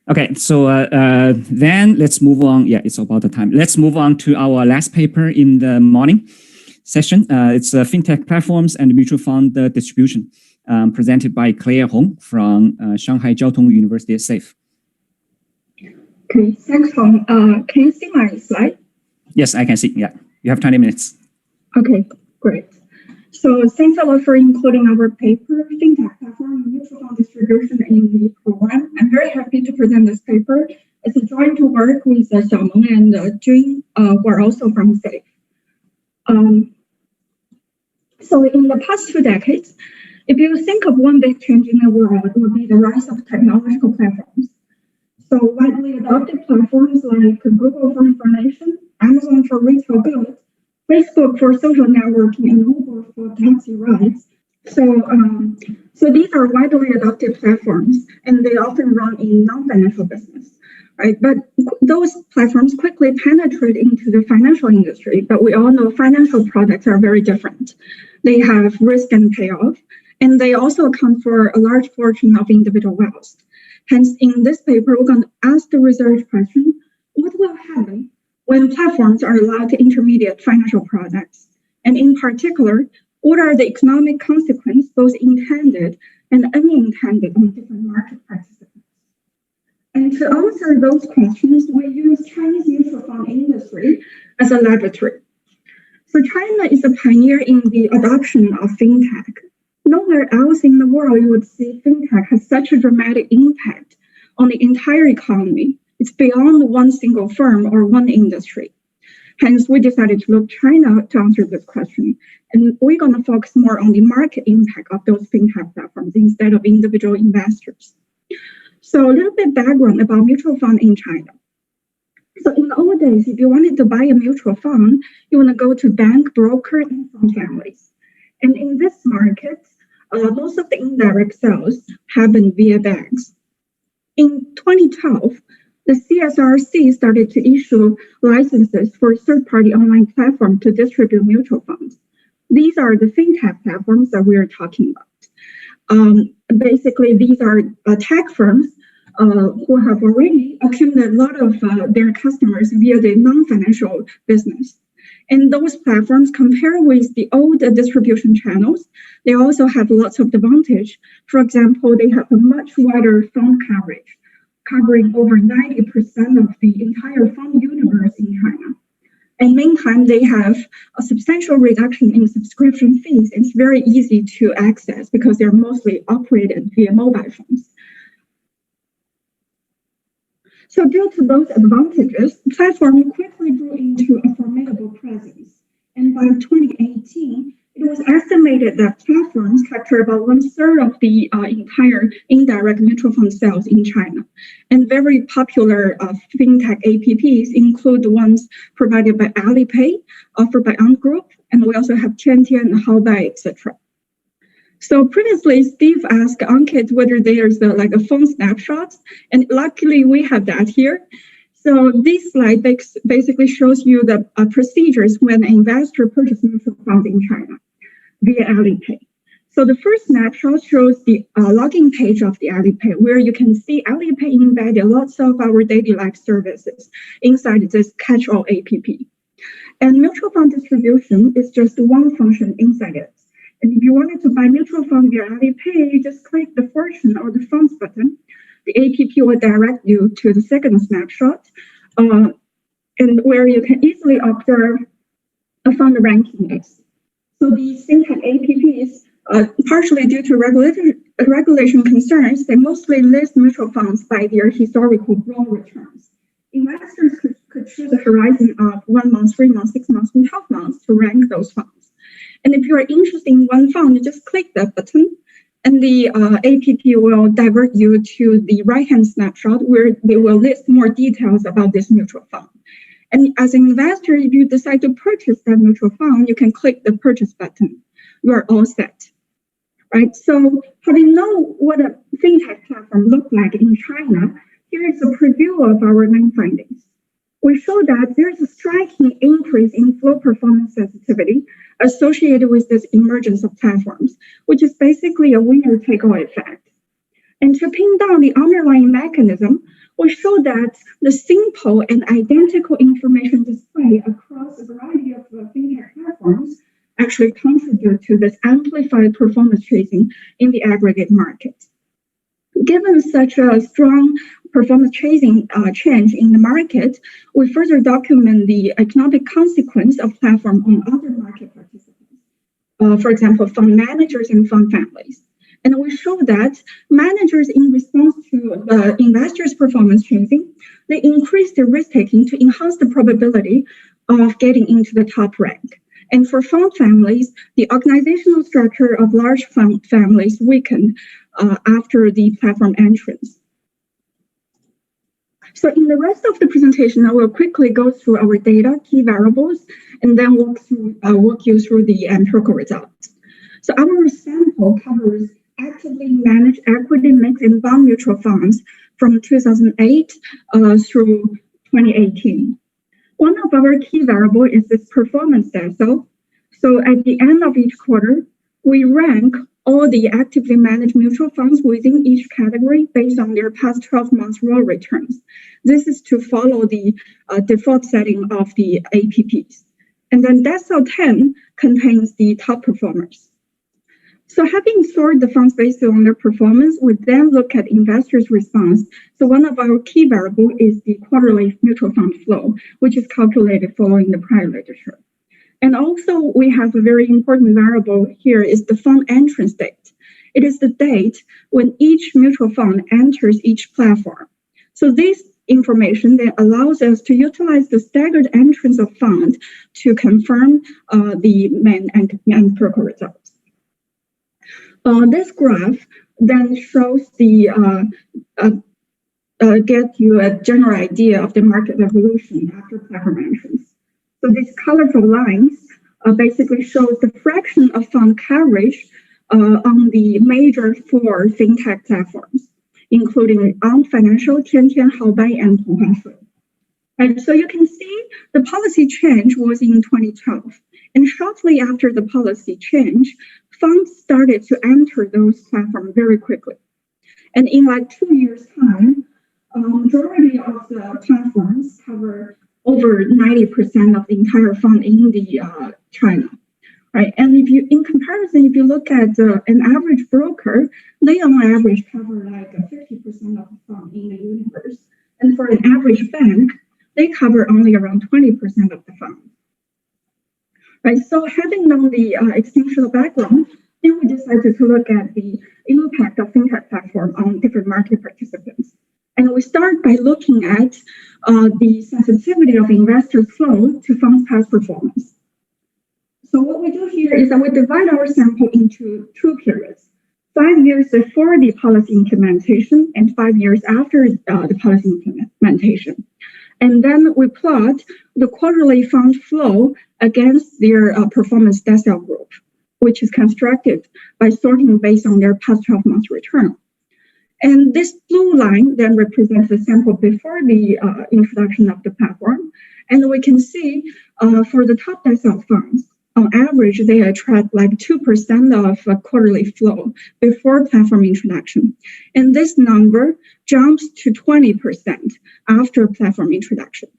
Okay, so then let's move on. Yeah, it's about the time. Let's move on to our last paper in the morning session. It's FinTech platforms and mutual fund distribution, presented by Claire Hong from Shanghai Jiao Tong University SAFE. Okay, thanks, Tong. Can you see my slide? Yes, I can see. Yeah, you have 20 minutes. Okay, great. So thanks a lot for including our paper, FinTech platform mutual fund distribution in the program. I'm very happy to present this paper. It's a joint work with Xiaomeng and Jiang, who are also from SAFE. So in the past 2 decades, if you think of one big change in the world, it would be the rise of technological platforms. So widely adopted platforms like Google for information, Amazon for retail goods, Facebook for social networking, and Uber for taxi rides. So these are widely adopted platforms, and they often run in non-financial business, right? But those platforms quickly penetrate into the financial industry. But we all know financial products are very different. They have risk and payoff, and they also account for a large portion of individual wealth. Hence, in this paper, we're going to ask the research question: what will happen when platforms are allowed to intermediate financial products? And in particular, what are the economic consequences, both intended and unintended, on different market participants? And to answer those questions, we use Chinese mutual fund industry as a laboratory. So China is a pioneer in the adoption of FinTech. Nowhere else in the world you would see FinTech has such a dramatic impact on the entire economy. It's beyond one single firm or one industry. Hence, we decided to look China to answer this question. And we're going to focus more on the market impact of those FinTech platforms instead of individual investors. So a little bit background about mutual fund in China. So in the old days, if you wanted to buy a mutual fund, you want to go to bank, broker, and fund families. And in this market, most of the indirect sales happen via banks. In 2012, the CSRC started to issue licenses for third-party online platforms to distribute mutual funds. These are the FinTech platforms that we are talking about. Basically, these are tech firms who have already accumulated a lot of their customers via the non-financial business. And those platforms, compared with the old distribution channels, they also have lots of advantage. For example, they have a much wider fund coverage, covering over 90% of the entire fund universe in China. And meantime, they have a substantial reduction in subscription fees. It's very easy to access because they're mostly operated via mobile phones. So due to those advantages, the platform quickly grew into a formidable presence. And by 2018, it was estimated that platforms capture about 1/3 of the entire indirect mutual fund sales in China. And very popular FinTech apps include the ones provided by Alipay, offered by Ant Group, and we also have Tiantian, Haobai, etc. So previously, Steve asked Ankit whether there's a phone snapshot, and luckily we have that here. So this slide basically shows you the procedures when an investor purchases mutual funds in China via Alipay. So the first snapshot shows the login page of the Alipay, where you can see Alipay embedded lots of our daily life services inside this catch-all app. And mutual fund distribution is just one function inside it. And if you wanted to buy mutual fund via Alipay, you just click the fortune or the funds button. The app will direct you to the second snapshot, and where you can easily observe a fund ranking list. So these FinTech apps, partially due to regulation concerns, they mostly list mutual funds by their historical growth returns. Investors could choose a horizon of 1 month, 3 months, 6 months, and 12 months to rank those funds. And if you are interested in one fund, you just click that button, and the app will divert you to the right-hand snapshot where they will list more details about this mutual fund. And as an investor, if you decide to purchase that mutual fund, you can click the purchase button. You are all set, right? So having known what a FinTech platform looks like in China, here is a preview of our main findings. We show that there's a striking increase in flow performance sensitivity associated with this emergence of platforms, which is basically a winner-take-all effect. And to pin down the underlying mechanism, we show that the simple and identical information display across a variety of FinTech platforms actually contribute to this amplified performance tracing in the aggregate market. Given such a strong performance tracing change in the market, we further document the economic consequence of platform on other market participants, for example, fund managers and fund families. And we show that managers, in response to the investors' performance tracing, they increase their risk-taking to enhance the probability of getting into the top rank. And for fund families, the organizational structure of large fund families weakened after the platform entrance. So in the rest of the presentation, I will quickly go through our data, key variables, and then walk you through the empirical results. So our sample covers actively managed equity mix and bond mutual funds from 2008 through 2018. One of our key variables is this performance decile. So at the end of each quarter, we rank all the actively managed mutual funds within each category based on their past 12 months raw returns. This is to follow the default setting of the APPs. And then decile 10 contains the top performers. So having sorted the funds based on their performance, we then look at investors' response. So one of our key variables is the quarterly mutual fund flow, which is calculated following the prior literature. And also we have a very important variable here is the fund entrance date. It is the date when each mutual fund enters each platform. So this information then allows us to utilize the staggered entrance of fund to confirm the main empirical results. This graph then shows the get you a general idea of the market evolution after platform entrance. So these colorful lines basically shows the fraction of fund coverage on the major 4 FinTech platforms, including Ant Financial, Tiantian, Haobai, and Tong. And so you can see the policy change was in 2012. And shortly after the policy change, funds started to enter those platforms very quickly. And in like 2 years' time, majority of the platforms cover over 90% of the entire fund in the China, right? And if you, in comparison, if you look at an average broker, they on average cover like 50% of the fund in the universe. And for an average bank, they cover only around 20% of the fund. Right, so having known the extensional background, then we decided to look at the impact of FinTech platform on different market participants. And we start by looking at the sensitivity of investors' flow to funds' past performance. So what we do here is that we divide our sample into 2 periods, 5 years before the policy implementation and 5 years after the policy implementation. And then we plot the quarterly fund flow against their performance decile group, which is constructed by sorting based on their past 12 months return. And this blue line then represents the sample before the introduction of the platform. And we can see for the top decile funds, on average, they attract like 2% of quarterly flow before platform introduction. And this number jumps to 20% after platform introduction.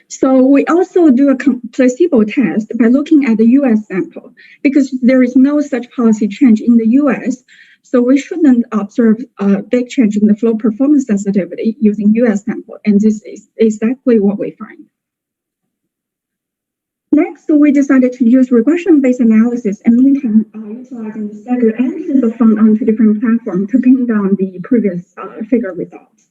So we also do a placebo test by looking at the US sample because there is no such policy change in the US. So we shouldn't observe a big change in the flow performance sensitivity using US sample. And this is exactly what we find. Next, we decided to use regression-based analysis and meantime utilizing the staggered entrance of fund onto different platforms to pin down the previous figure results.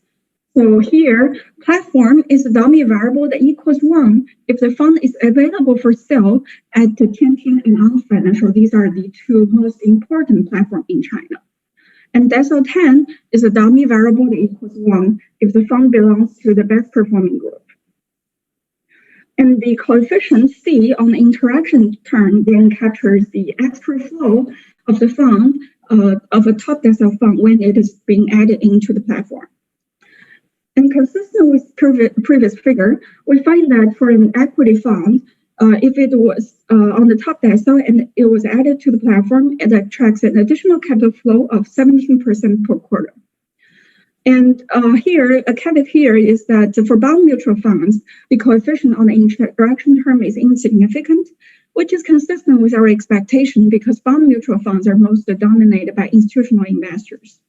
So here, platform is a dummy variable that equals 1 if the fund is available for sale at the Tiantian and Ant Financial. These are the 2 most important platforms in China. And decile 10 is a dummy variable that equals 1 if the fund belongs to the best performing group. And the coefficient C on the interaction term then captures the extra flow of the fund, of a top decile fund when it is being added into the platform. And consistent with previous figure, we find that for an equity fund, if it was on the top decile and it was added to the platform, it attracts an additional capital flow of 17% per quarter. And here, a caveat here is that for bond mutual funds, the coefficient on the interaction term is insignificant, which is consistent with our expectation because bond mutual funds are mostly dominated by institutional investors.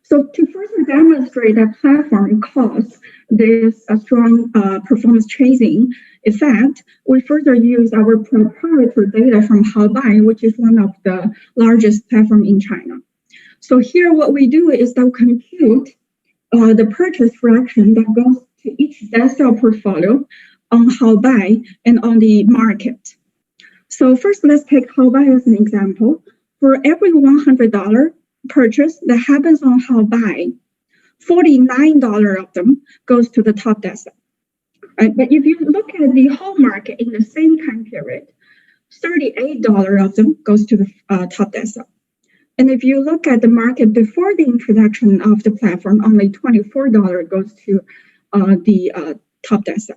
So to further demonstrate that platform caused this strong performance chasing effect, we further use our proprietary data from Haobai, which is one of the largest platforms in China. So here what we do is that we compute the purchase fraction that goes to each decile portfolio on Haobai and on the market. So first, let's take Haobai as an example. For every $100 purchase that happens on Haobai, $49 of them goes to the top decile. Right? But if you look at the whole market in the same time period, $38 of them goes to the top decile. And if you look at the market before the introduction of the platform, only $24 goes to the top decile.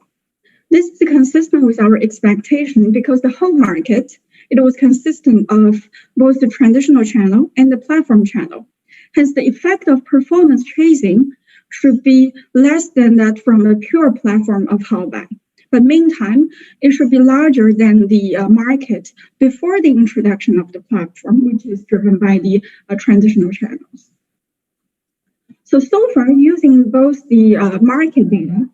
This is consistent with our expectation because the whole market, it was consistent of both the traditional channel and the platform channel. Hence, the effect of performance chasing should be less than that from a pure platform of Haobai. But meantime, it should be larger than the market before the introduction of the platform, which is driven by the transitional channels. So far, using both the market data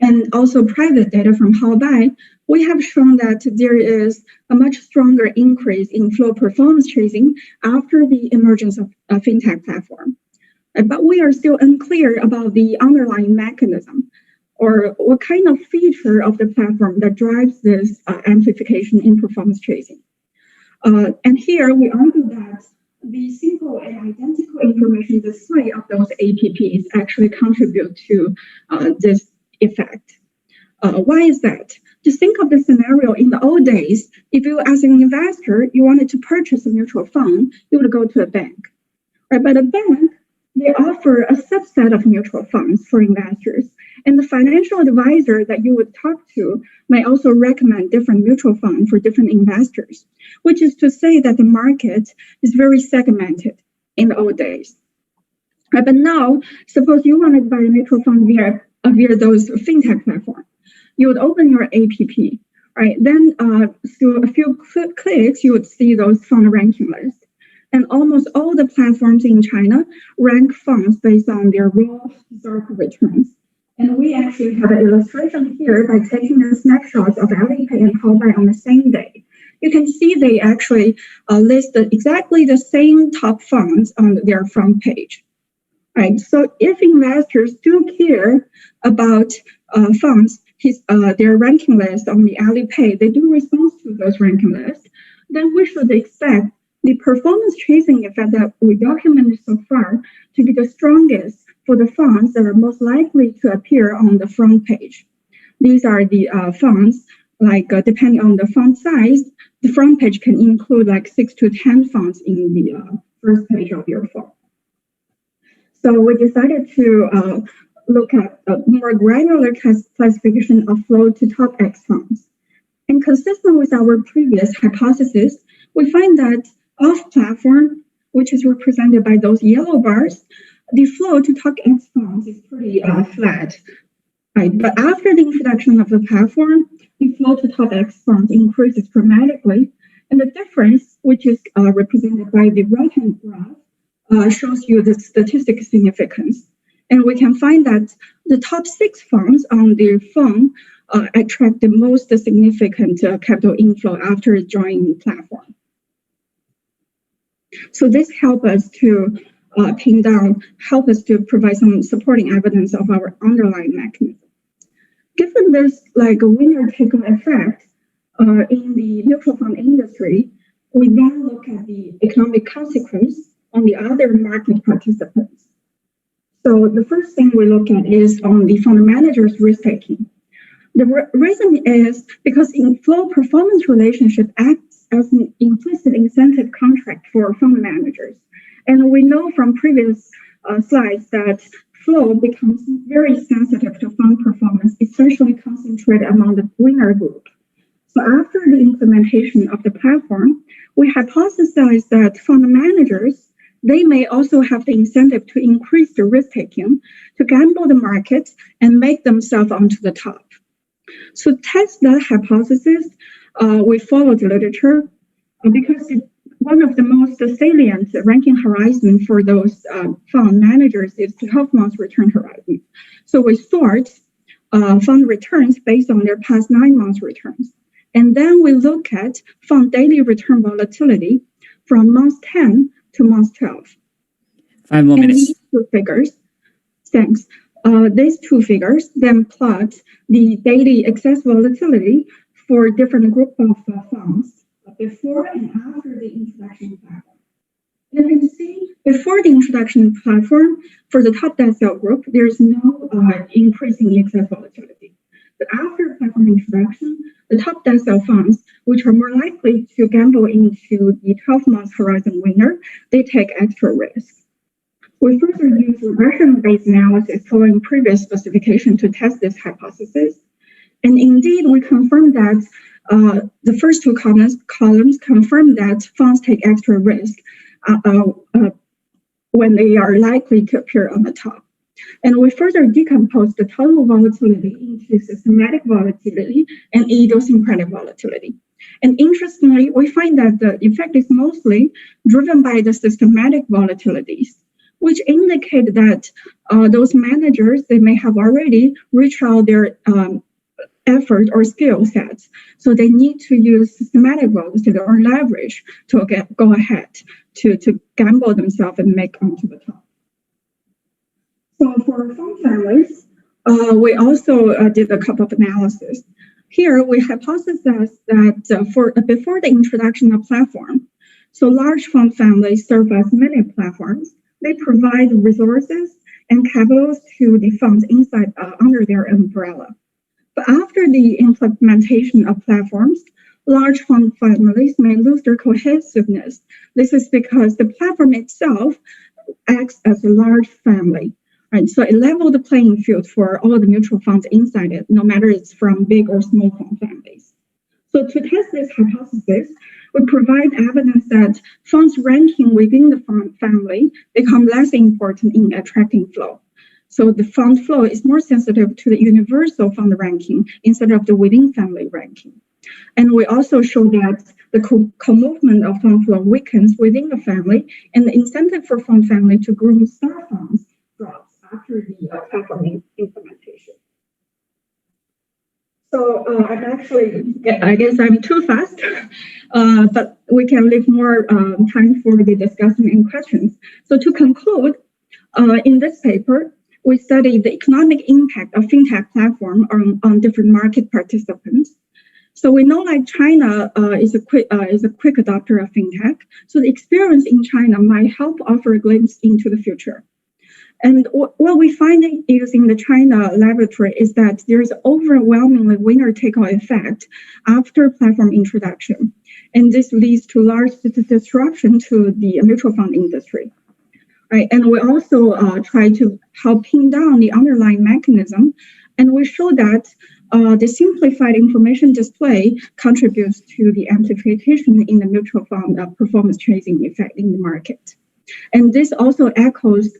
and also private data from Haobai, we have shown that there is a much stronger increase in flow performance chasing after the emergence of a FinTech platform. But we are still unclear about the underlying mechanism or what kind of feature of the platform that drives this amplification in performance chasing. And here we argue that the simple and identical information display of those APPs actually contribute to this effect. Why is that? Just think of the scenario in the old days. If you, as an investor, you wanted to purchase a mutual fund, you would go to a bank. Right? But a bank, they offer a subset of mutual funds for investors. And the financial advisor that you would talk to might also recommend different mutual funds for different investors, which is to say that the market is very segmented in the old days. Right? But now, suppose you wanted to buy a mutual fund via those FinTech platforms. You would open your APP, right? Then through a few clicks, you would see those fund ranking lists. And almost all the platforms in China rank funds based on their raw historical returns. And we actually have an illustration here by taking the snapshots of Alipay and Haobai on the same day. You can see they actually list exactly the same top funds on their front page. Right. So if investors do care about funds, their ranking list on the Alipay, they do respond to those ranking lists, then we should expect the performance chasing effect that we documented so far to be the strongest for the funds that are most likely to appear on the front page. These are the funds, like depending on the fund size, the front page can include like 6 to 10 funds in the first page of your fund. So we decided to look at a more granular classification of flow to top X funds. And consistent with our previous hypothesis, we find that off-platform, which is represented by those yellow bars, the flow to top X funds is pretty flat. Right? But after the introduction of the platform, the flow to top X funds increases dramatically. And the difference, which is represented by the right-hand graph, shows you the statistic significance. And we can find that the top 6 funds on the phone attract the most significant capital inflow after joining the platform. So this helps us to help us to provide some supporting evidence of our underlying mechanism. Given this like a winner-take-all effect in the mutual fund industry, we then look at the economic consequence on the other market participants. So the first thing we look at is on the fund manager's risk-taking. The reason is because in-flow performance relationship acts as an implicit incentive contract for fund managers. And we know from previous slides that flow becomes very sensitive to fund performance, especially concentrated among the winner group. So after the implementation of the platform, we hypothesized that fund managers, they may also have the incentive to increase the risk-taking, to gamble the market, and make themselves onto the top. So to test that hypothesis, we followed the literature because one of the most salient ranking horizon for those fund managers is the 12-month return horizon. So we sort fund returns based on their past 9 months returns. And then we look at fund daily return volatility from month 10 to month 12. 5 more minutes. These two figures, thanks. These two figures then plot the daily excess volatility for different group of funds before and after the introduction platform. You can see before the introduction platform, for the top decile group, there's no increase in excess volatility. But after platform introduction, the top decile funds, which are more likely to gamble into the 12-month horizon winner, they take extra risk. We further use regression-based analysis following previous specification to test this hypothesis. And indeed, we confirmed that the first two columns confirm that funds take extra risk when they are likely to appear on the top. And we further decomposed the total volatility into systematic volatility and idiosyncratic volatility. And interestingly, we find that the effect is mostly driven by the systematic volatilities, which indicate that those managers, they may have already reached out their effort or skill sets. So they need to use systematic volatility or leverage to go ahead to gamble themselves and make onto the top. So for fund families, we also did a couple of analysis. Here we hypothesized that before the introduction of platform, so large fund families serve as mini platforms. They provide resources and capitals to the funds inside under their umbrella. But after the implementation of platforms, large fund families may lose their cohesiveness. This is because the platform itself acts as a large family. Right, so it leveled the playing field for all the mutual funds inside it, no matter it's from big or small fund families. So to test this hypothesis, we provide evidence that funds ranking within the fund family become less important in attracting flow. So the fund flow is more sensitive to the universal fund ranking instead of the within family ranking. And we also show that the co-movement of fund flow weakens within the family, and the incentive for fund family to groom star funds drops after the platform implementation. So I guess I'm too fast, but we can leave more time for the discussion and questions. So to conclude, in this paper, we studied the economic impact of FinTech platform on different market participants. So we know like China is a quick adopter of FinTech. So the experience in China might help offer a glimpse into the future. And what we find using the China laboratory is that there's overwhelmingly winner-take-all effect after platform introduction. And this leads to large disruption to the mutual fund industry. Right? And we also try to help pin down the underlying mechanism. And we show that the simplified information display contributes to the amplification in the mutual fund performance chasing effect in the market. And this echoes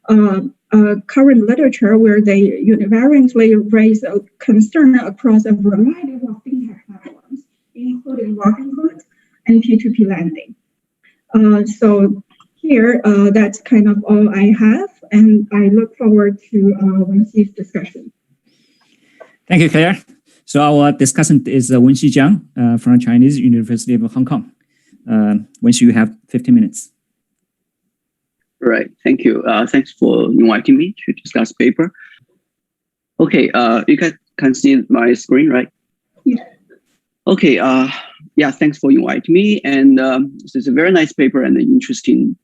current literature where they univariantly raise a concern across a variety of FinTech platforms, including Robinhood and P2P lending. So here, that's kind of all I have, and I look forward to Wenxi's discussion. Thank you, Claire. So our discussant is Wenxi Jiang from Chinese University of Hong Kong. Wenxi, you have 15 minutes. Right, thank you. Thanks for inviting me to discuss paper. Okay, you guys can see my screen, right? Yeah. Okay, yeah, thanks for inviting me. And this is a very nice paper and an interesting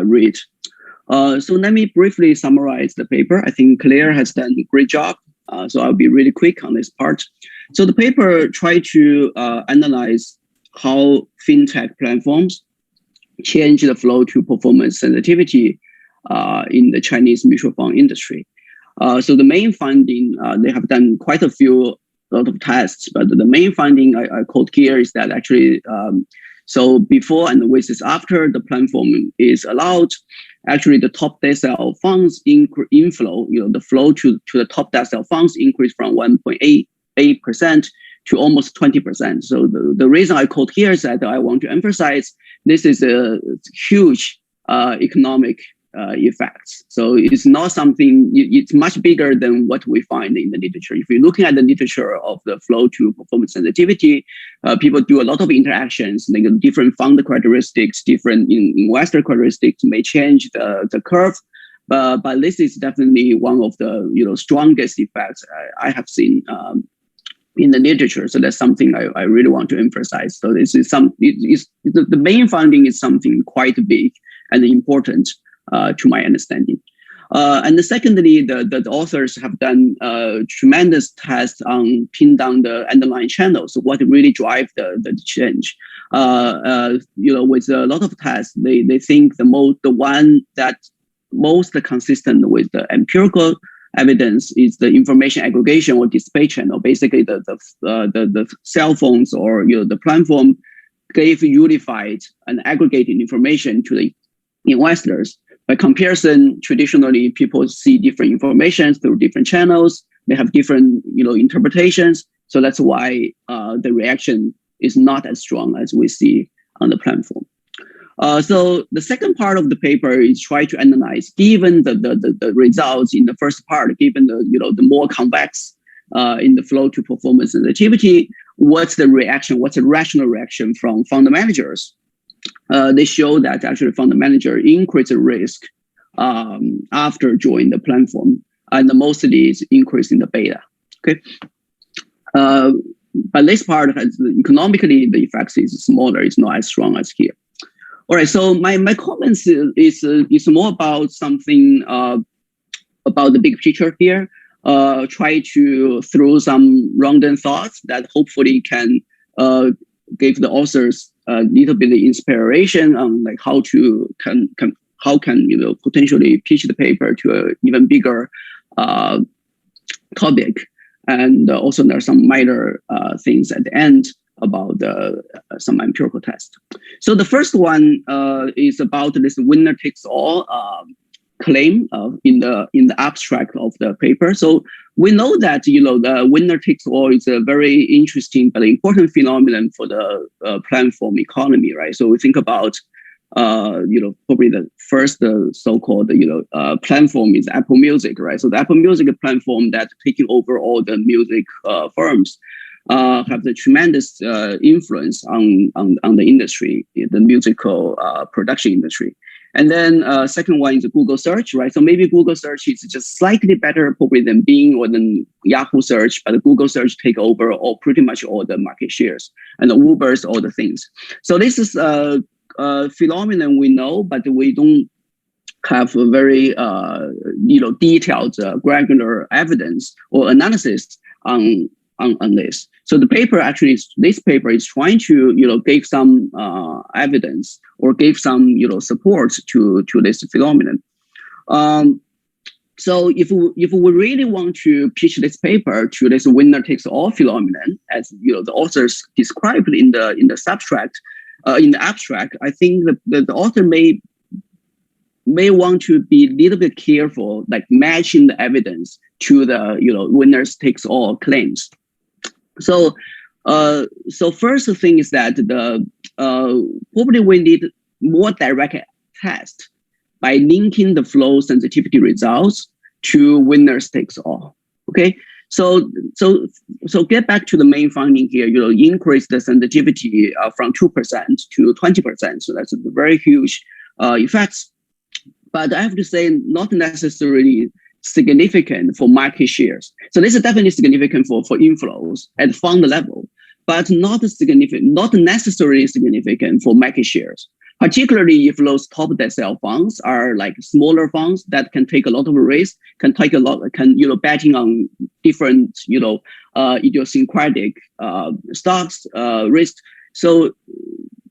read. So let me briefly summarize the paper. I think Claire has done a great job. So I'll be really quick on this part. So the paper tried to analyze how FinTech platforms change the flow to performance sensitivity in the Chinese mutual fund industry. So the main finding, they have done quite a lot of tests, but the main finding I quote here is that actually, so before and with this after the platform is allowed, actually the top decile funds inflow, the flow to the top decile funds increased from 1.88% to almost 20%. So the reason I quote here is that I want to emphasize this is a huge economic effects. So it's not something, it's much bigger than what we find in the literature. If you're looking at the literature of the flow to performance sensitivity, people do a lot of interactions, like different fund characteristics, different investor characteristics may change the curve. But this is definitely one of the strongest effects I have seen in the literature. So that's something I really want to emphasize. So this is the main finding is something quite big and important to my understanding. And secondly, the authors have done tremendous tests on pin down the underlying channels. So what really drive the change? With a lot of tests, they think the one that most consistent with the empirical evidence is the information aggregation or display channel. Basically, the cell phones or the platform gave unified and aggregated information to the investors. By comparison, traditionally people see different information through different channels. They have different interpretations. So that's why the reaction is not as strong as we see on the platform. So the second part of the paper is try to analyze, given the results in the first part, given the more convex in the flow to performance sensitivity, what's the reaction? What's the rational reaction from fund managers? They show that actually fund manager increase the risk after joining the platform, and mostly is increasing the beta. Okay, but this part has economically the effects is smaller. It's not as strong as here. All right, so my comments is more about something about the big picture here. Try to throw some random thoughts that hopefully can give the authors a little bit of inspiration on like how can potentially pitch the paper to an even bigger topic, and also there are some minor things at the end about some empirical tests. So the first one is about this winner takes all claim in the abstract of the paper. So we know that the winner takes all is a very interesting but important phenomenon for the platform economy, right? So we think about probably the first so-called platform is Apple Music, right? So the Apple Music platform that taking over all the music firms have the tremendous influence on the industry, the musical production industry. And then second one is Google search, right? So maybe Google search is just slightly better probably than Bing or than Yahoo search, but Google search take over pretty much all the market shares, and the Ubers, all the things. So this is a phenomenon we know, but we don't have a very detailed granular evidence or analysis on this. So the paper this paper is trying to give some evidence or give some support to this phenomenon. So if we really want to pitch this paper to this winner takes all phenomenon, as the authors described in the abstract, I think the author may want to be a little bit careful, like matching the evidence to the winners takes all claims. So first thing is that probably we need more direct test by linking the flow sensitivity results to winners takes all. Okay, so get back to the main finding here. Increase the sensitivity from 2% to 20%. So that's a very huge effects. But I have to say, not necessarily significant for market shares. So this is definitely significant for inflows at fund level, but not necessarily significant for market shares. Particularly if those top decile funds are like smaller funds that can take a lot of risk, can betting on different idiosyncratic stocks risk. So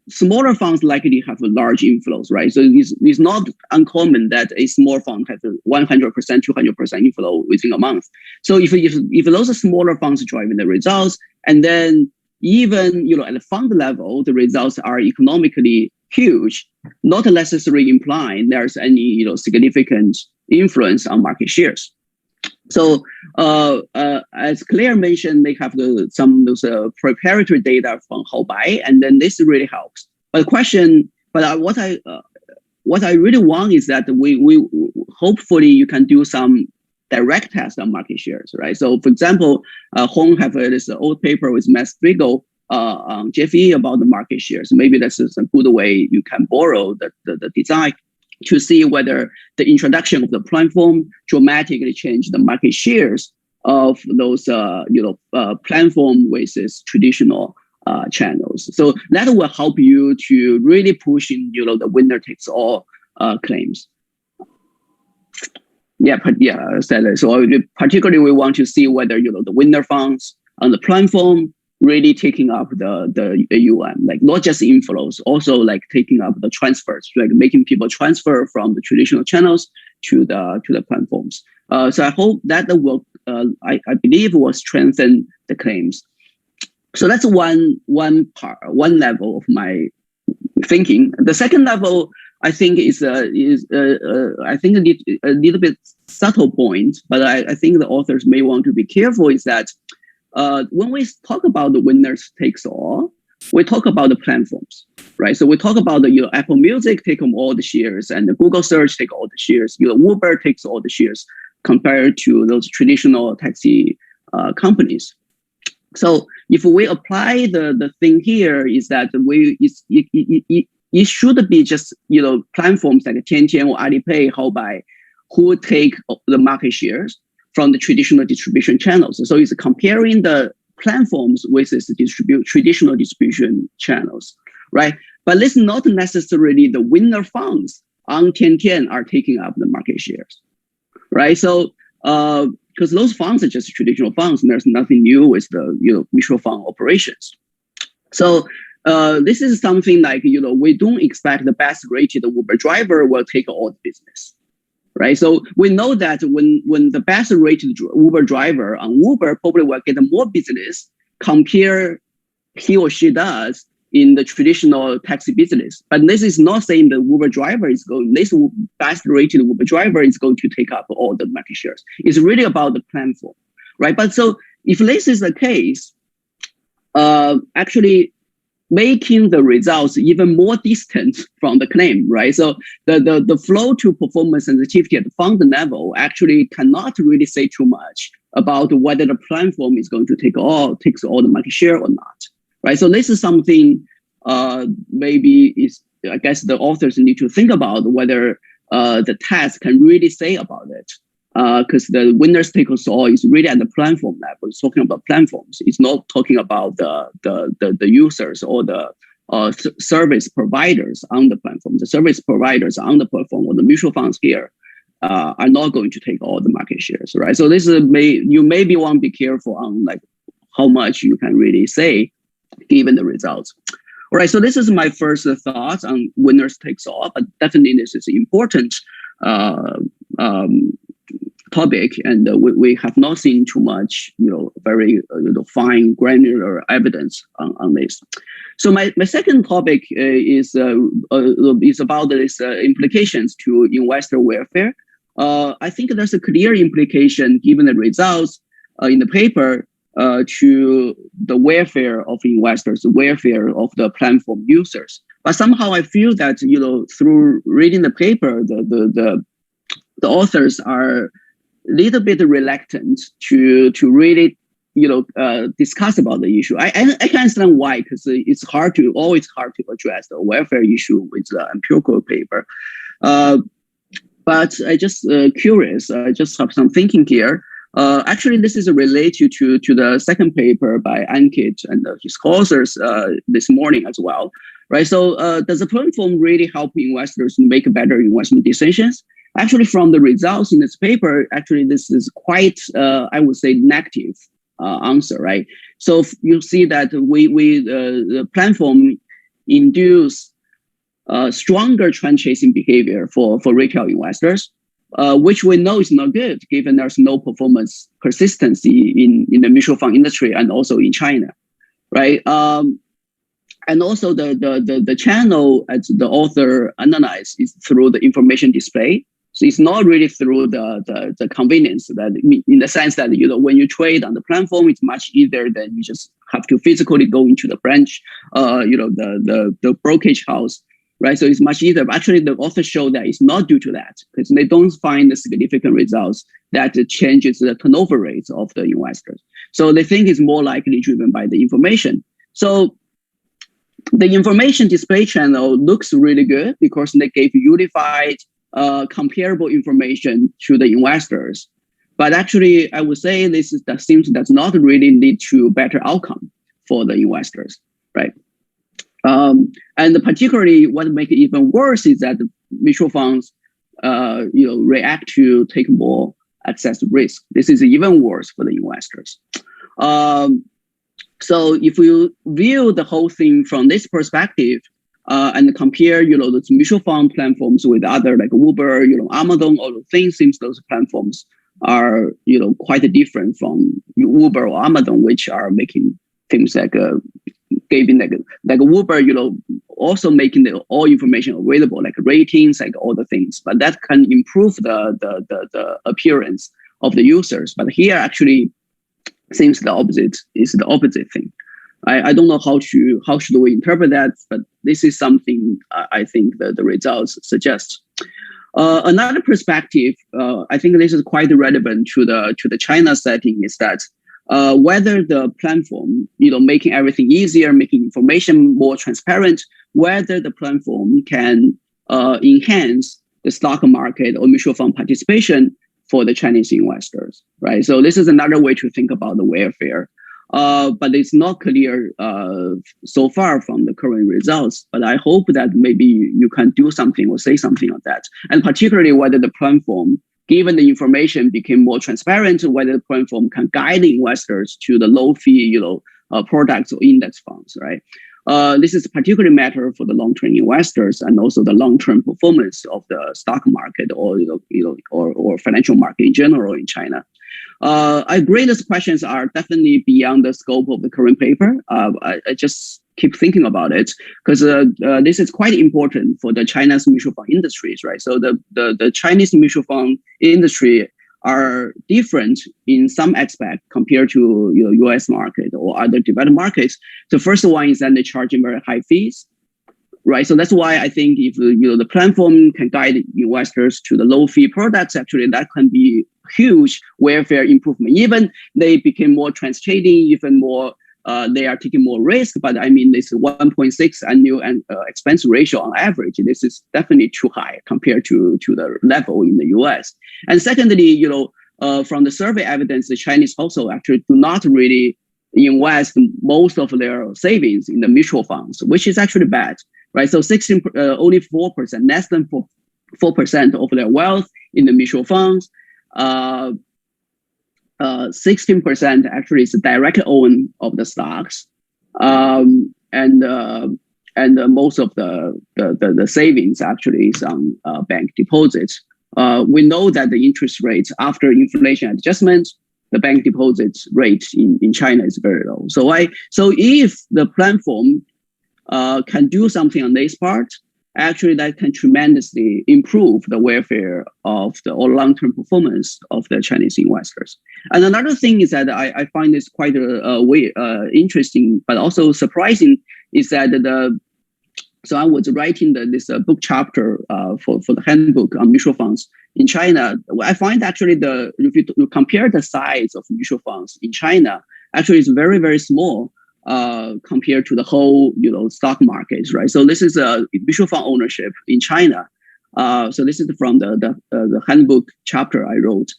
smaller funds likely have large inflows, right? So it's not uncommon that a small fund has a 100%, 200% inflow within a month. So if those are smaller funds driving the results, and then even at the fund level, the results are economically huge, not necessarily implying there's any significant influence on market shares. So as Claire mentioned, they have some preparatory data from Houbai, and then this really helps. But what I really want is that we hopefully you can do some direct test on market shares, right? So for example, Hong have this old paper with Matt Spiegel on GFE about the market shares. Maybe that's a good way you can borrow the design to see whether the introduction of the platform dramatically changed the market shares of those platform versus traditional channels. So that will help you to really push in the winner takes all claims. So particularly we want to see whether the winner funds on the platform really taking up the AUM, like not just inflows, also like taking up the transfers, like making people transfer from the traditional channels to the platforms. So I hope that will, I believe, will strengthen the claims. So that's one level of my thinking. The second level, I think, is I think a little bit subtle point, but I think the authors may want to be careful, is that when we talk about the winners takes all, we talk about the platforms, right? So we talk about the Apple Music take all the shares, and the Google Search take all the shares. Uber takes all the shares compared to those traditional taxi companies. So if we apply the thing here, is that it should be just platforms like Tiantian or Alipay, Houbai, who take the market shares from the traditional distribution channels. So it's comparing the platforms versus the traditional distribution channels, right? But it's not necessarily the winner funds on Tiantian are taking up the market shares, right? So because those funds are just traditional funds, and there's nothing new with the mutual fund operations. So this is something like we don't expect the best rated Uber driver will take all the business. Right, so we know that when the best rated Uber driver on Uber probably will get more business compare he or she does in the traditional taxi business. But this is not saying the Uber driver is going. This best rated Uber driver is going to take up all the market shares. It's really about the platform, right? But so if this is the case, actually making the results even more distant from the claim, right? So the flow to performance sensitivity at the fund level actually cannot really say too much about whether the platform is going to takes all the market share or not, right? So this is something maybe I guess the authors need to think about whether the test can really say about it. Because the winners take all is really at the platform level. It's talking about platforms. It's not talking about the users or the service providers on the platform. The service providers on the platform or the mutual funds here are not going to take all the market shares, right? So this is you maybe want to be careful on like how much you can really say given the results. All right, so this is my first thoughts on winners takes all, but definitely this is important topic, and we have not seen too much, very fine granular evidence on this. So my second topic is about this implications to investor welfare. I think there's a clear implication given the results in the paper to the welfare of investors, the welfare of the platform users. But somehow I feel that through reading the paper, the authors are a little bit reluctant to really discuss about the issue. I can understand why, because it's always hard to address the welfare issue with the empirical paper. But I just curious. I just have some thinking here. Actually, this is related to the second paper by Ankit and his co-authors this morning as well, right? So does the platform really help investors make better investment decisions? Actually, from the results in this paper, actually this is quite, I would say, negative answer, right? So you see that the platform induce stronger trend chasing behavior for retail investors, which we know is not good given there's no performance consistency in the mutual fund industry and also in China, right? And also the channel as the author analyzed is through the information display. So it's not really through the convenience that in the sense that, when you trade on the platform, it's much easier than you just have to physically go into the branch, the brokerage house, right? So it's much easier. But actually, the author showed that it's not due to that because they don't find the significant results that changes the turnover rates of the investors. So they think it's more likely driven by the information. So the information display channel looks really good because they gave unified comparable information to the investors. But actually, I would say that does not really lead to better outcome for the investors, right? And particularly what makes it even worse is that the mutual funds, react to take more excess risk. This is even worse for the investors. So if you view the whole thing from this perspective, and compare, those mutual fund platforms with other like Uber, Amazon, all the things, seems those platforms are, quite different from Uber or Amazon, which are making things like giving like Uber, also making all information available, like ratings, like all the things. But that can improve the appearance of the users. But here actually seems the opposite is the opposite thing. I don't know how should we interpret that, but this is something I think that the results suggest. Another perspective, I think this is quite relevant to the China setting, is that whether the platform, making everything easier, making information more transparent, whether the platform can enhance the stock market or mutual fund participation for the Chinese investors, right? So this is another way to think about the welfare. But it's not clear so far from the current results. But I hope that maybe you can do something or say something on that. And particularly whether the platform, given the information became more transparent, whether the platform can guide the investors to the low fee, products or index funds, right? This is particularly matter for the long-term investors and also the long-term performance of the stock market or financial market in general in China. I agree these questions are definitely beyond the scope of the current paper. I just keep thinking about it because this is quite important for the China's mutual fund industries, right? So the Chinese mutual fund industry are different in some aspect compared to US market or other developed markets. The first one is that they charge very high fees, right? So that's why I think if the platform can guide investors to the low fee products, actually that can be huge welfare improvement. Even they became more trans trading, even more they are taking more risk. But I mean, this 1.6 annual expense ratio on average, this is definitely too high compared to the level in the US. And secondly, from the survey evidence, the Chinese also actually do not really invest most of their savings in the mutual funds, which is actually bad, right? So only 4%, less than 4% of their wealth in the mutual funds. 16% actually is direct own of the stocks, and most of the savings actually is on bank deposits. We know that the interest rates after inflation adjustment, the bank deposits rate in China is very low. So if the platform can do something on this part, actually that can tremendously improve the welfare of the long-term performance of the Chinese investors. And another thing is that I find this quite interesting, but also surprising, is that so I was writing this book chapter for the handbook on mutual funds in China. I find actually if you compare the size of mutual funds in China, actually it's very, very small compared to the whole stock markets, right? So this is a mutual fund ownership in China. So this is from the handbook chapter I wrote.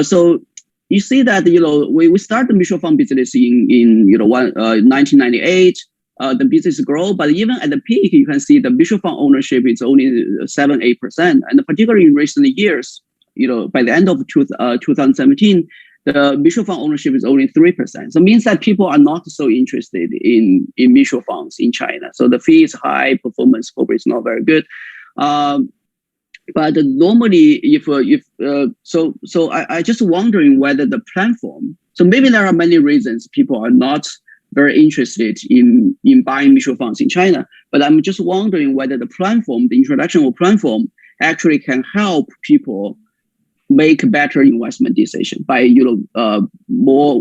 So you see that we started the mutual fund business in 1998. The business grow, but even at the peak, you can see the mutual fund ownership is only 7-8%, and particularly in recent years, by the end of 2017. the mutual fund ownership is only 3%. So it means that people are not so interested in mutual funds in China. So the fee is high, performance probably is not very good. But normally, I just wondering whether the platform. So maybe there are many reasons people are not very interested in buying mutual funds in China. But I'm just wondering whether the platform, the introduction of platform, actually can help people make better investment decision by more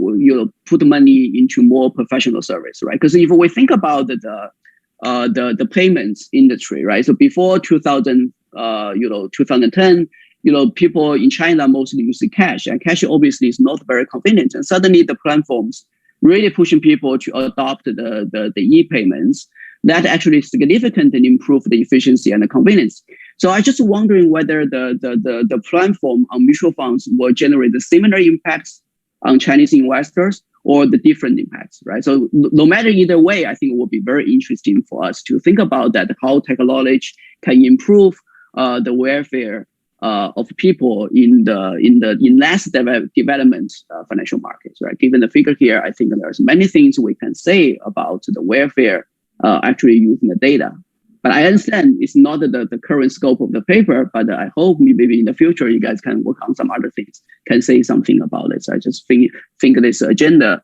put money into more professional service, right? Because if we think about the payments industry, right? So before 2010, people in China mostly use cash, and cash obviously is not very convenient. And suddenly the platforms really pushing people to adopt the e-payments that actually significantly improve the efficiency and the convenience. So I just wondering whether the platform on mutual funds will generate the similar impacts on Chinese investors or the different impacts, right? So no matter either way, I think it will be very interesting for us to think about that, how technology can improve the welfare of people in less development financial markets, right? Given the figure here, I think there's many things we can say about the welfare actually using the data. But I understand it's not the current scope of the paper, but I hope maybe in the future you guys can work on some other things, can say something about it. So I just think this agenda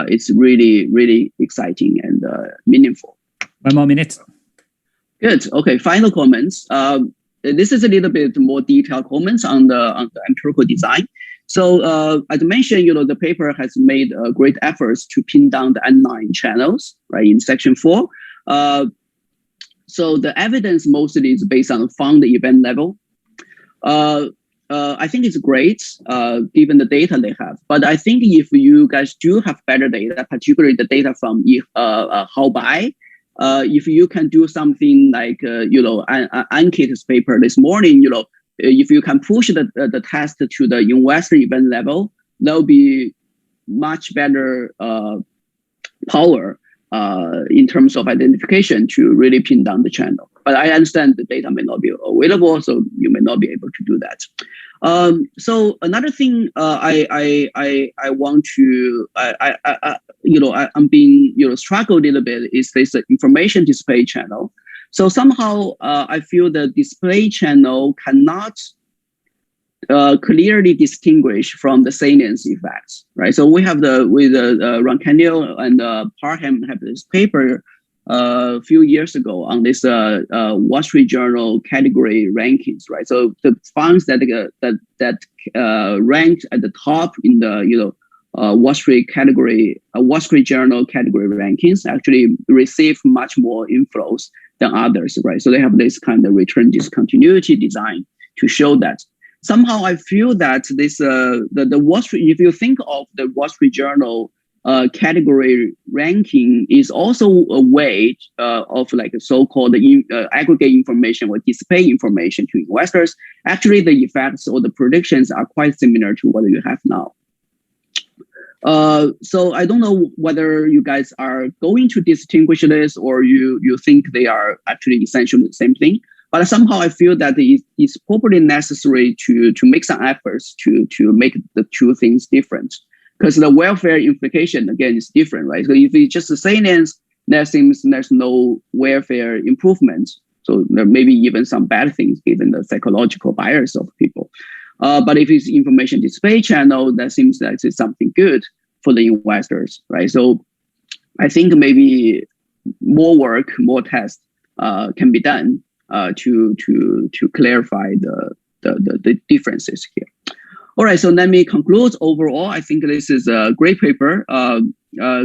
is really, really exciting and meaningful. 1 more minute. Good. Okay. Final comments. This is a little bit more detailed comments on the empirical design. So as mentioned, the paper has made great efforts to pin down the N9 channels, right, in section 4. So the evidence mostly is based on fund event level. I think it's great given the data they have. But I think if you guys do have better data, particularly the data from Haobai, if you can do something like Ankit's paper this morning, if you can push the test to the investor event level, there'll be much better power in terms of identification to really pin down the channel. But I understand the data may not be available, so you may not be able to do that. So another thing I want to I'm being struggle a little bit is this information display channel. So somehow I feel the display channel cannot clearly distinguish from the salience effects, right? So we have Rancaniel and Parham have this paper a few years ago on this Wall Street Journal category rankings, right? So the funds that ranked at the top in the Wall Street Journal category rankings actually receive much more inflows than others, right? So they have this kind of return discontinuity design to show that. Somehow I feel that this the Wall Street, if you think of the Wall Street Journal category ranking, is also a way of like a so-called aggregate information or display information to investors. Actually, the effects or the predictions are quite similar to what you have now. So I don't know whether you guys are going to distinguish this or you think they are actually essentially the same thing. But somehow I feel that it's probably necessary to make some efforts to make the two things different. Because the welfare implication, again, is different, right? So if it's just the salience, that seems there's no welfare improvement. So there may be even some bad things given the psychological bias of people. But if it's information display channel, that seems that it's something good for the investors, right? So I think maybe more work, more tests can be done to clarify the differences here. All right, so let me conclude. Overall, I think this is a great paper,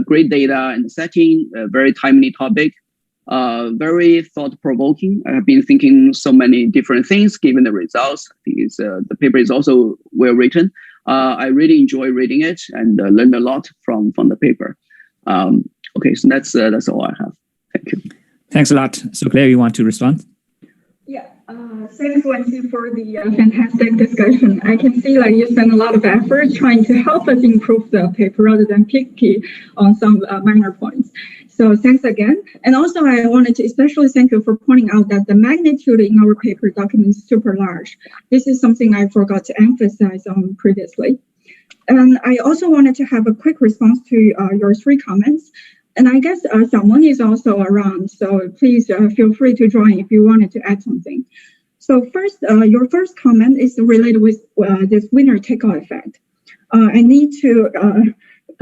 great data and setting, a very timely topic, very thought-provoking. I have been thinking so many different things given the results. I think the paper is also well written. I really enjoy reading it and learned a lot from the paper. Okay, so that's all I have. Thank you. Thanks a lot. So Claire, you want to respond? Yeah, thanks, Wenxi, for the fantastic discussion. I can see like you spend a lot of effort trying to help us improve the paper rather than picky on some minor points. So thanks again. And also I wanted to especially thank you for pointing out that the magnitude in our paper document is super large. This is something I forgot to emphasize on previously. And I also wanted to have a quick response to your 3 comments. And I guess Xiaomeng is also around, so please feel free to join if you wanted to add something. So first, your first comment is related with this winner-take-all effect. I need to,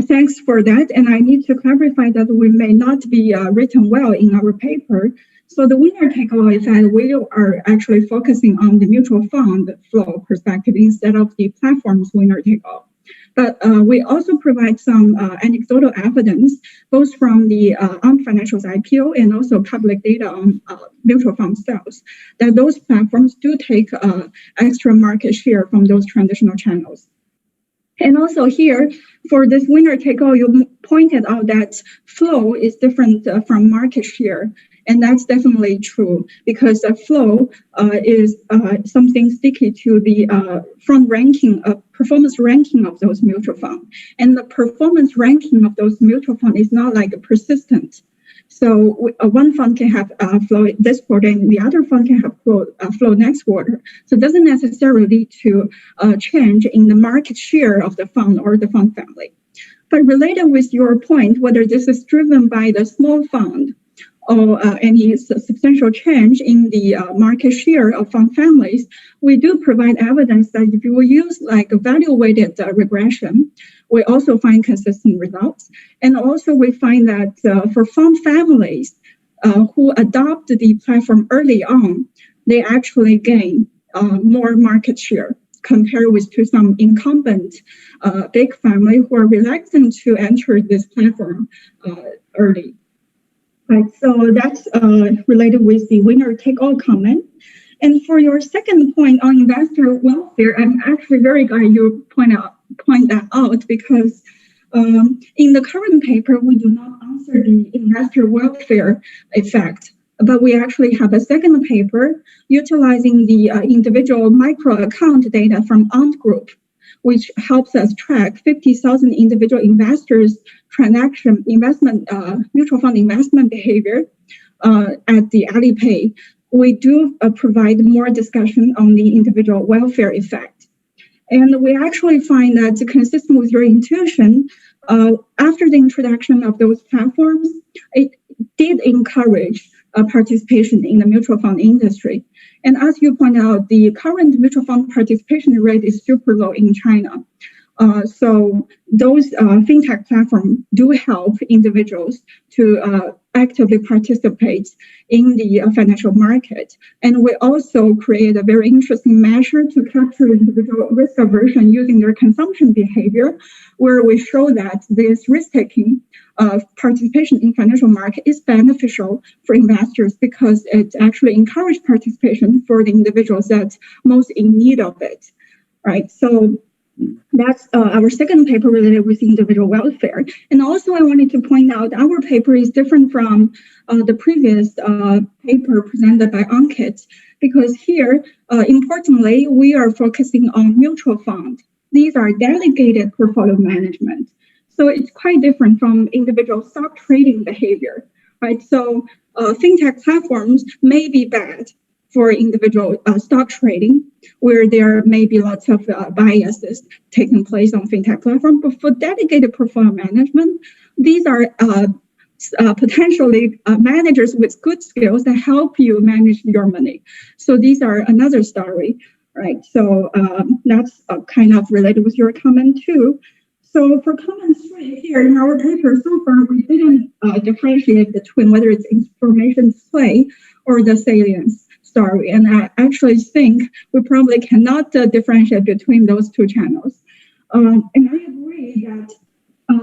thanks for that, and I need to clarify that we may not be written well in our paper. So the winner-take-all effect, we are actually focusing on the mutual fund flow perspective instead of the platform's winner-take-all. But we also provide some anecdotal evidence, both from the Ant Financial's IPO and also public data on mutual fund sales, that those platforms do take extra market share from those traditional channels. And also here, for this winner-take-all, you pointed out that flow is different from market share. And that's definitely true because the flow is something sticky to the front ranking, performance ranking of those mutual funds. And the performance ranking of those mutual funds is not like persistent. So one fund can have flow this quarter and the other fund can have flow next quarter. So it doesn't necessarily lead to a change in the market share of the fund or the fund family. But related with your point, whether this is driven by the small fund or any substantial change in the market share of fund families, we do provide evidence that if you use like a value-weighted regression, we also find consistent results. And also we find that for fund families who adopt the platform early on, they actually gain more market share compared with to some incumbent big family who are reluctant to enter this platform early. Right, so that's related with the winner-take-all comment. And for your second point on investor welfare, I'm actually very glad you point that out because in the current paper, we do not answer the investor welfare effect, but we actually have a second paper utilizing the individual micro account data from Ant Group, which helps us track 50,000 individual investors' transaction investment, mutual fund investment behavior at the Alipay. We do provide more discussion on the individual welfare effect. And we actually find that consistent with your intuition, after the introduction of those platforms, it did encourage participation in the mutual fund industry. And as you point out, the current mutual fund participation rate is super low in China. So those FinTech platforms do help individuals to actively participate in the financial market. And we also create a very interesting measure to capture individual risk aversion using their consumption behavior, where we show that this risk-taking participation in financial market is beneficial for investors because it actually encourages participation for the individuals that's most in need of it, right? So that's our second paper related with individual welfare. And also I wanted to point out our paper is different from the previous paper presented by Ankit, because here, importantly, we are focusing on mutual funds. These are delegated portfolio management. So it's quite different from individual stock trading behavior, right? So FinTech platforms may be bad for individual stock trading, where there may be lots of biases taking place on FinTech platform. But for delegated portfolio management, these are potentially managers with good skills that help you manage your money. So these are another story, right? So that's kind of related with your comment too. So for comment 3 here in our paper, so far we didn't differentiate between whether it's information display or the salience story. And I actually think we probably cannot differentiate between those two channels. And I agree that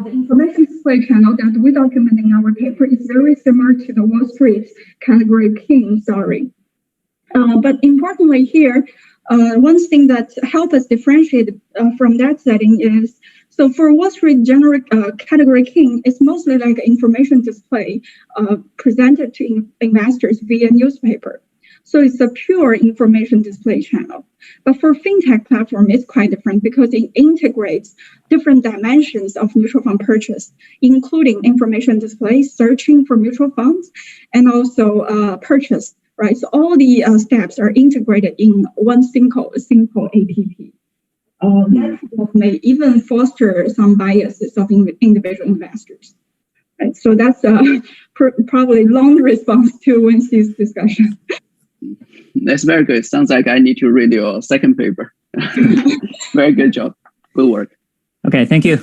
the information display channel that we document in our paper is very similar to the Wall Street category king story. But importantly here, one thing that helps us differentiate from that setting is, so for Wall Street generic category king, it's mostly like information display presented to investors via newspaper. So it's a pure information display channel. But for FinTech platform, it's quite different because it integrates different dimensions of mutual fund purchase, including information display, searching for mutual funds, and also purchase, right? So all the steps are integrated in one simple app. That may even foster some biases of individual investors. Right, so that's probably long response to Wenxi's discussion. That's very good. Sounds like I need to read your second paper. Very good job. Good work. Okay, thank you.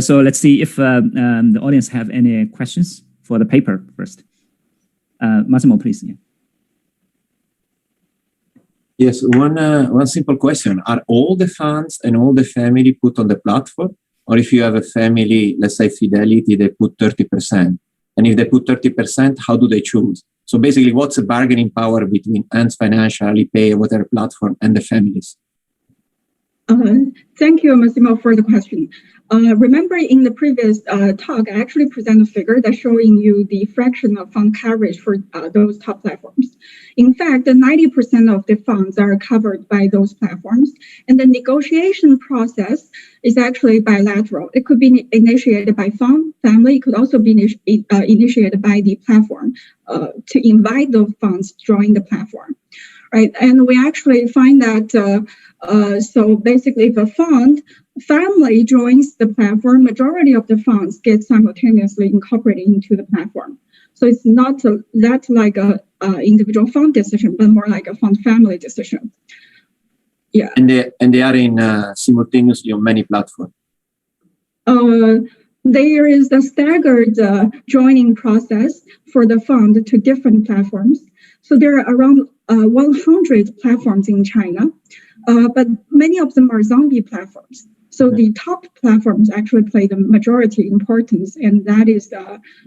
So let's see if the audience have any questions for the paper first. Massimo, please. Yeah. Yes, one simple question. Are all the funds and all the family put on the platform? Or if you have a family, let's say Fidelity, they put 30%. And if they put 30%, how do they choose? So basically, what's the bargaining power between Ant Financial, Alipay, whatever platform, and the families? Thank you, Massimo, for the question. Remember in the previous talk, I actually presented a figure that's showing you the fraction of fund coverage for those top platforms. In fact, 90% of the funds are covered by those platforms, and the negotiation process is actually bilateral. It could be initiated by fund, family. It could also be initiated by the platform to invite those funds to join the platform. Right, and we actually find that so basically if a fund family joins the platform, majority of the funds get simultaneously incorporated into the platform. So it's not that like a individual fund decision, but more like a fund family decision. Yeah. And they are in simultaneously on many platforms. There is a staggered joining process for the fund to different platforms. So there are around 100 platforms in China, but many of them are zombie platforms. So the top platforms actually play the majority importance, and that is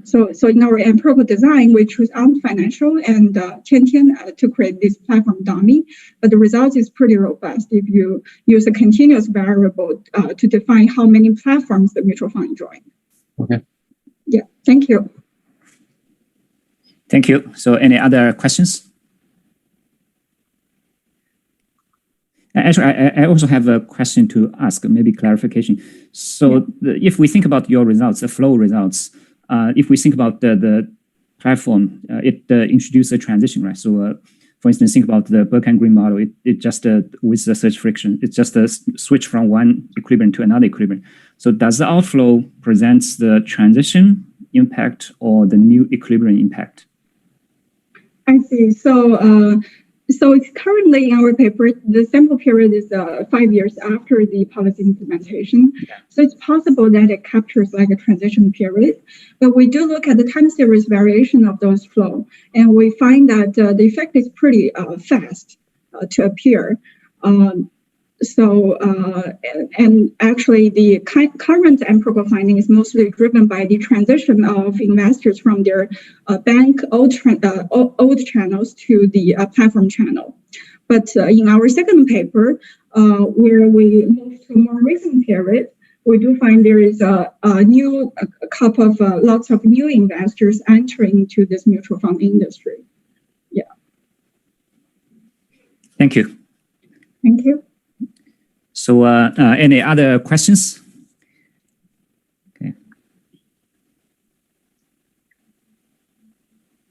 so in our empirical design, we choose Ant Financial and Tiantian to create this platform dummy. But the result is pretty robust if you use a continuous variable to define how many platforms the mutual fund join. Okay. Yeah. Thank you. Thank you. So any other questions? Actually, I also have a question to ask, maybe clarification. So if we think about your results, the flow results, if we think about the platform, it introduced a transition, right? So for instance, think about the Burke and Green model. It just, with the search friction, it's just a switch from one equilibrium to another equilibrium. So does the outflow presents the transition impact or the new equilibrium impact? I see. So it's currently in our paper, the sample period is 5 years after the policy implementation. So it's possible that it captures like a transition period, but we do look at the time series variation of those flow, and we find that the effect is pretty fast to appear. And actually the current empirical finding is mostly driven by the transition of investors from their bank old channels to the platform channel. But in our second paper, where we move to a more recent period, we do find there is lots of new investors entering into this mutual fund industry. Yeah. Thank you. Thank you. So any other questions? Okay.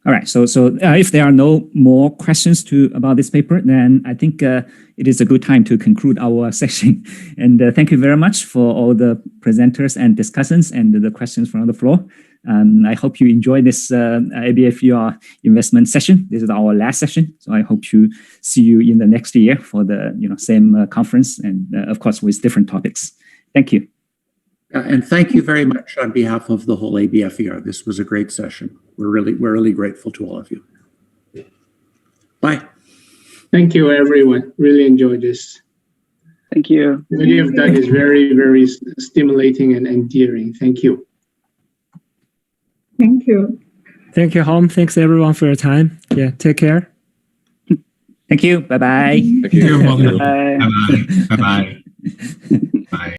All right. So if there are no more questions about this paper, then I think it is a good time to conclude our session. And thank you very much for all the presenters and discussants and the questions from the floor. I hope you enjoy this ABFER investment session. This is our last session, so I hope to see you in the next year for the same conference and of course with different topics. Thank you. And thank you very much on behalf of the whole ABFER. This was a great session. We're really grateful to all of you. Bye. Thank you, everyone. Really enjoyed this. Thank you. Many of that is very stimulating and endearing. Thank you. Thank you. Thank you, Hom. Thanks, everyone, for your time. Yeah, take care. Thank you. Bye-bye. Thank you. Bye. Bye-bye. Bye-bye. Bye.